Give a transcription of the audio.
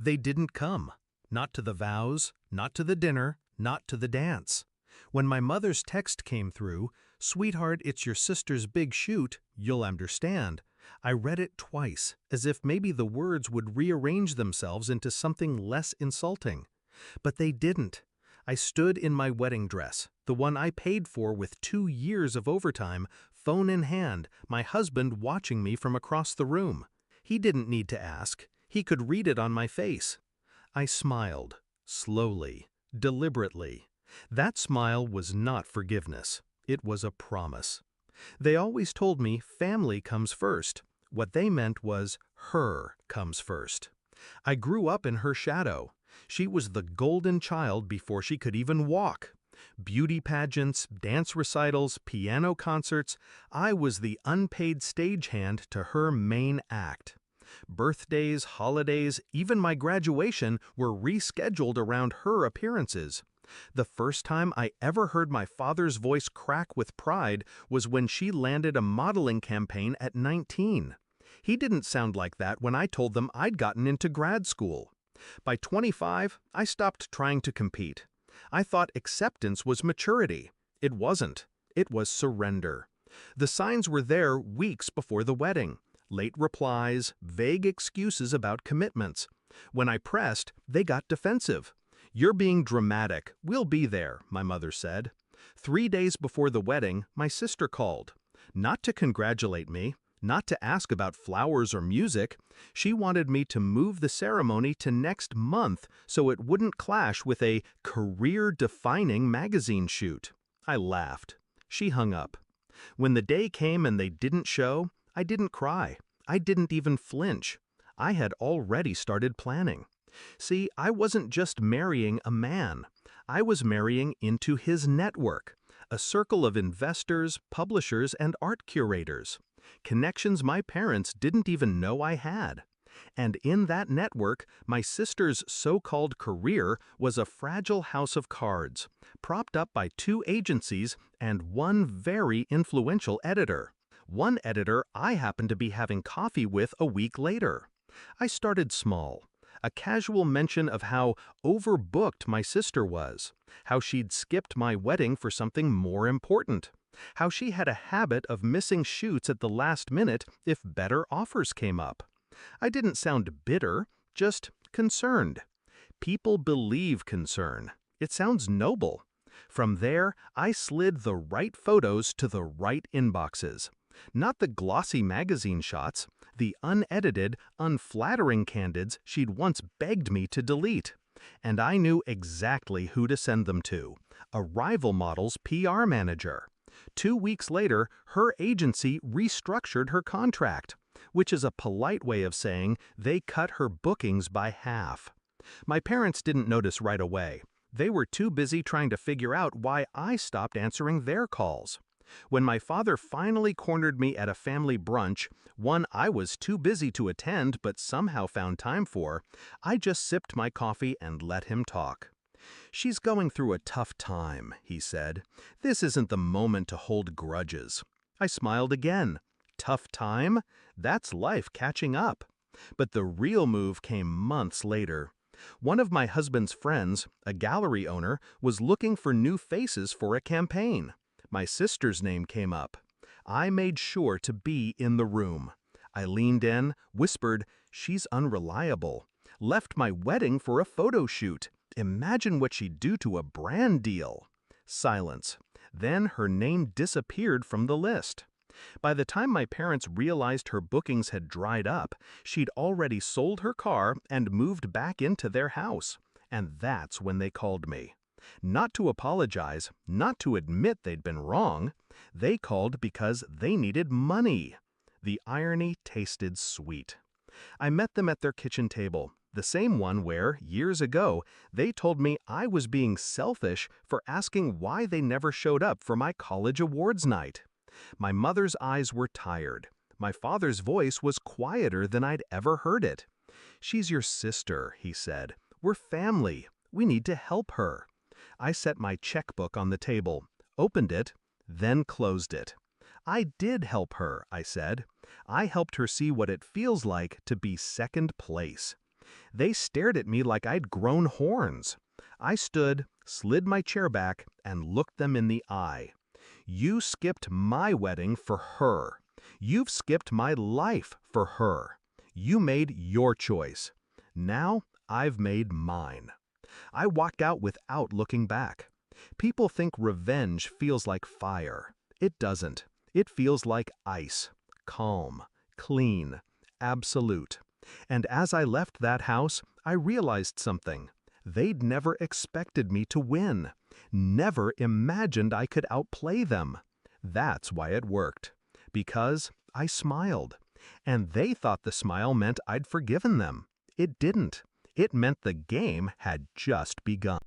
They didn't come. Not to the vows, not to the dinner, not to the dance. When my mother's text came through, "Sweetheart, it's your sister's big shoot, you'll understand," I read it twice, as if maybe the words would rearrange themselves into something less insulting. But they didn't. I stood in my wedding dress, the one I paid for with 2 years of overtime, phone in hand, my husband watching me from across the room. He didn't need to ask. He could read it on my face. I smiled, slowly, deliberately. That smile was not forgiveness. It was a promise. They always told me family comes first. What they meant was her comes first. I grew up in her shadow. She was the golden child before she could even walk. Beauty pageants, dance recitals, piano concerts, I was the unpaid stagehand to her main act. Birthdays, holidays, even my graduation were rescheduled around her appearances. The first time I ever heard my father's voice crack with pride was when she landed a modeling campaign at 19. He didn't sound like that when I told them I'd gotten into grad school. By 25, I stopped trying to compete. I thought acceptance was maturity. It wasn't. It was surrender. The signs were there weeks before the wedding. Late replies, vague excuses about commitments. When I pressed, they got defensive. "You're being dramatic. We'll be there," my mother said. 3 days before the wedding, my sister called. Not to congratulate me, not to ask about flowers or music. She wanted me to move the ceremony to next month so it wouldn't clash with a career-defining magazine shoot. I laughed. She hung up. When the day came and they didn't show, I didn't cry. I didn't even flinch. I had already started planning. See, I wasn't just marrying a man. I was marrying into his network, a circle of investors, publishers, and art curators. Connections my parents didn't even know I had. And in that network, my sister's so-called career was a fragile house of cards, propped up by 2 agencies and one very influential editor. One editor I happened to be having coffee with a week later. I started small. A casual mention of how overbooked my sister was, how she'd skipped my wedding for something more important, how she had a habit of missing shoots at the last minute if better offers came up. I didn't sound bitter, just concerned. People believe concern. It sounds noble. From there, I slid the right photos to the right inboxes. Not the glossy magazine shots, the unedited, unflattering candids she'd once begged me to delete. And I knew exactly who to send them to, a rival model's PR manager. 2 weeks later, her agency restructured her contract, which is a polite way of saying they cut her bookings by half. My parents didn't notice right away. They were too busy trying to figure out why I stopped answering their calls. When my father finally cornered me at a family brunch, one I was too busy to attend but somehow found time for, I just sipped my coffee and let him talk. "She's going through a tough time," he said. "This isn't the moment to hold grudges." I smiled again. Tough time? That's life catching up. But the real move came months later. One of my husband's friends, a gallery owner, was looking for new faces for a campaign. My sister's name came up. I made sure to be in the room. I leaned in, whispered, "She's unreliable." Left my wedding for a photo shoot. Imagine what she'd do to a brand deal. Silence. Then her name disappeared from the list. By the time my parents realized her bookings had dried up, she'd already sold her car and moved back into their house. And that's when they called me. Not to apologize, not to admit they'd been wrong. They called because they needed money. The irony tasted sweet. I met them at their kitchen table, the same one where, years ago, they told me I was being selfish for asking why they never showed up for my college awards night. My mother's eyes were tired. My father's voice was quieter than I'd ever heard it. "She's your sister," he said. "We're family. We need to help her." I set my checkbook on the table, opened it, then closed it. "I did help her," I said. "I helped her see what it feels like to be second place." They stared at me like I'd grown horns. I stood, slid my chair back, and looked them in the eye. You skipped my wedding for her. You've skipped my life for her. You made your choice. Now I've made mine. I walked out without looking back. People think revenge feels like fire. It doesn't. It feels like ice. Calm, clean, absolute. And as I left that house, I realized something. They'd never expected me to win. Never imagined I could outplay them. That's why it worked. Because I smiled. And they thought the smile meant I'd forgiven them. It didn't. It meant the game had just begun.